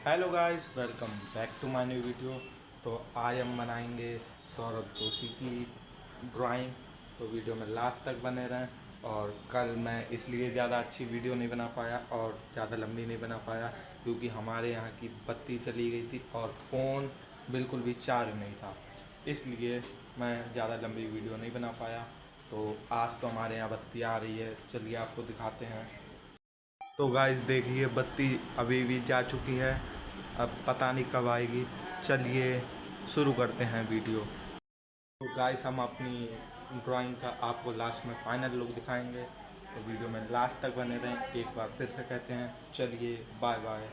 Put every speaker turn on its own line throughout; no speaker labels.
Hello guys, welcome back to my new video. तो आज हम बनाएंगे सौरभ जोशी की ड्राइंग। तो वीडियो में लास्ट तक बने रहें। और कल मैं इसलिए ज़्यादा अच्छी वीडियो नहीं बना पाया और ज़्यादा लंबी नहीं बना पाया क्योंकि हमारे यहाँ की बत्ती चली गई थी और फ़ोन बिल्कुल भी चार्ज नहीं था। इसलिए मैं ज़्यादा लंबी वीडियो नहीं बना पाया। तो आज तो हमारे यहाँ बत्ती आ रही है, चलिए आपको दिखाते हैं। तो गाइस देखिए, बत्ती अभी भी जा चुकी है, अब पता नहीं कब आएगी। चलिए शुरू करते हैं वीडियो। तो गाइस हम अपनी ड्राइंग का आपको लास्ट में फाइनल लुक दिखाएंगे। तो वीडियो में लास्ट तक बने रहें। एक बार फिर से कहते हैं, चलिए बाय बाय।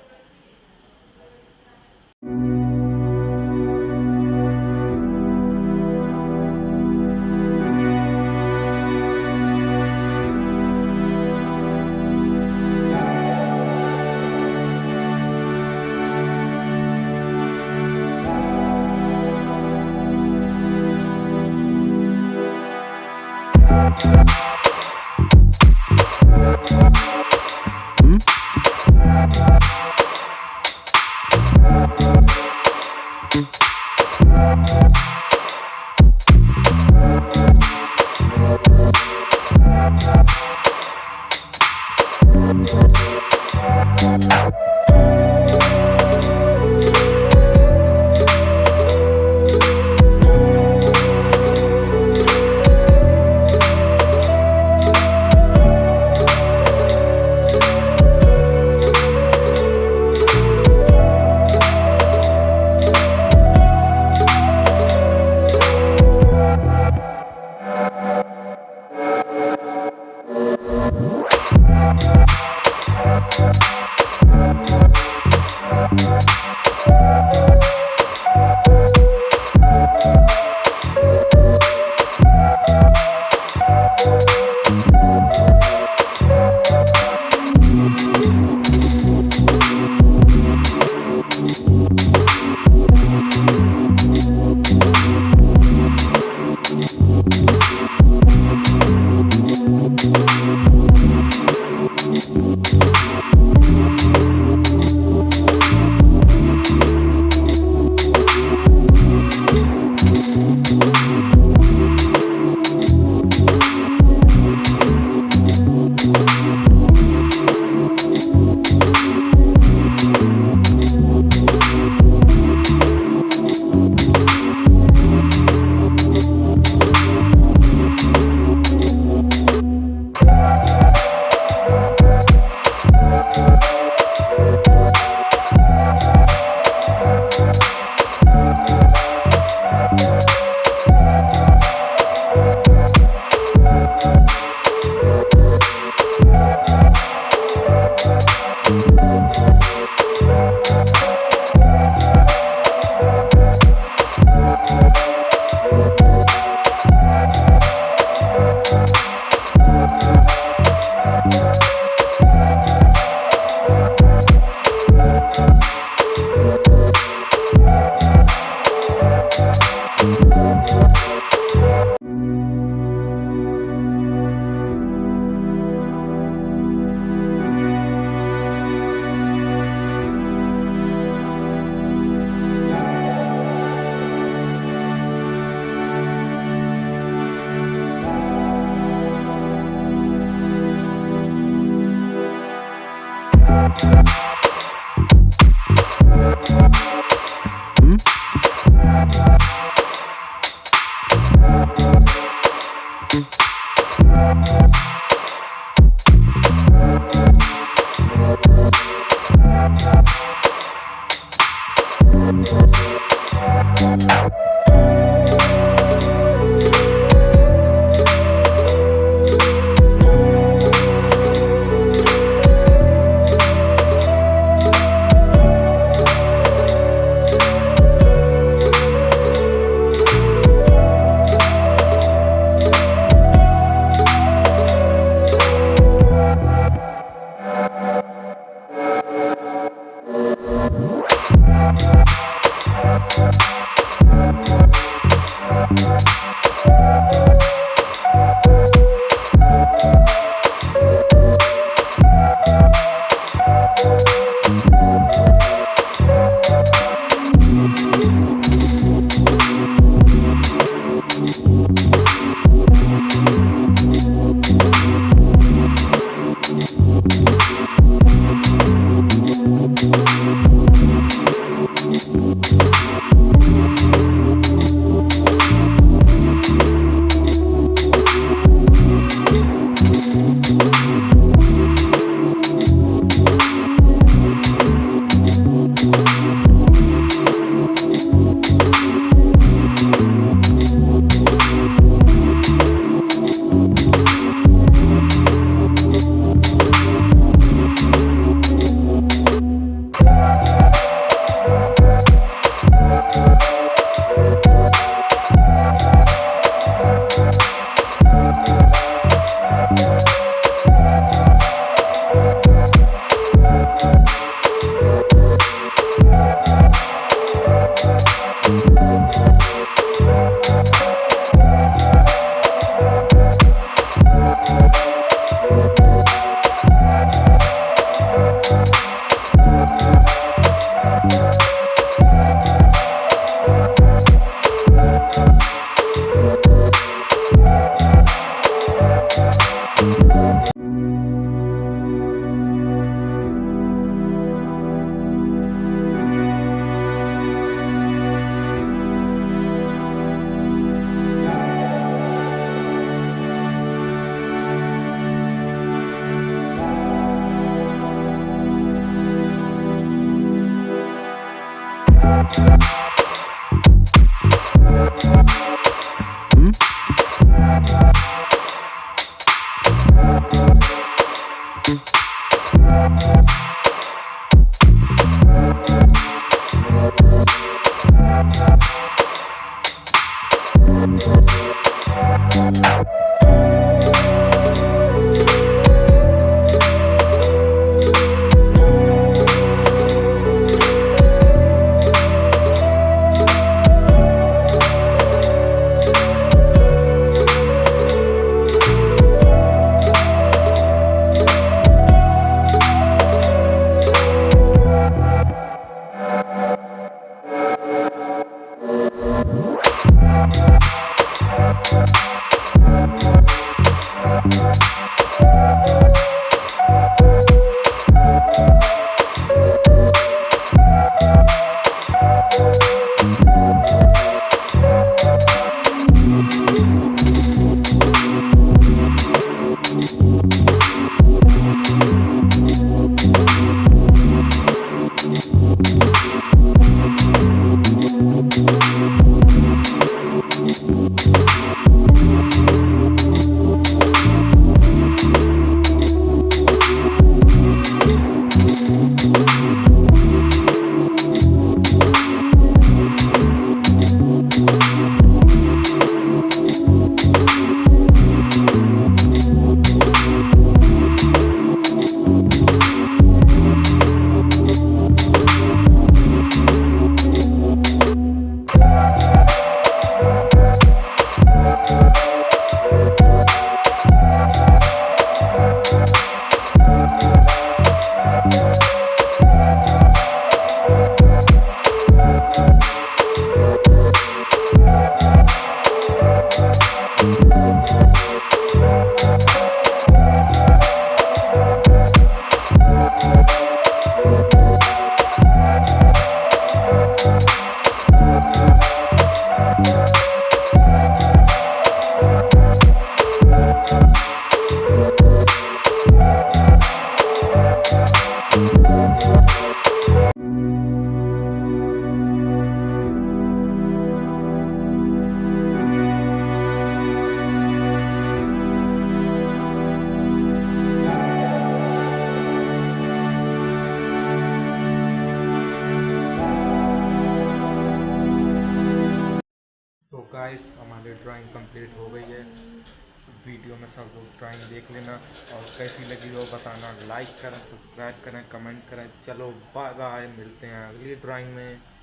तो गाइस हमारी ड्राइंग कंप्लीट हो गई है। वीडियो में सब लोग ड्राइंग देख लेना और कैसी लगी हो बताना। लाइक करें, सब्सक्राइब करें, कमेंट करें। चलो बाय बाय, मिलते हैं अगली ड्राइंग में।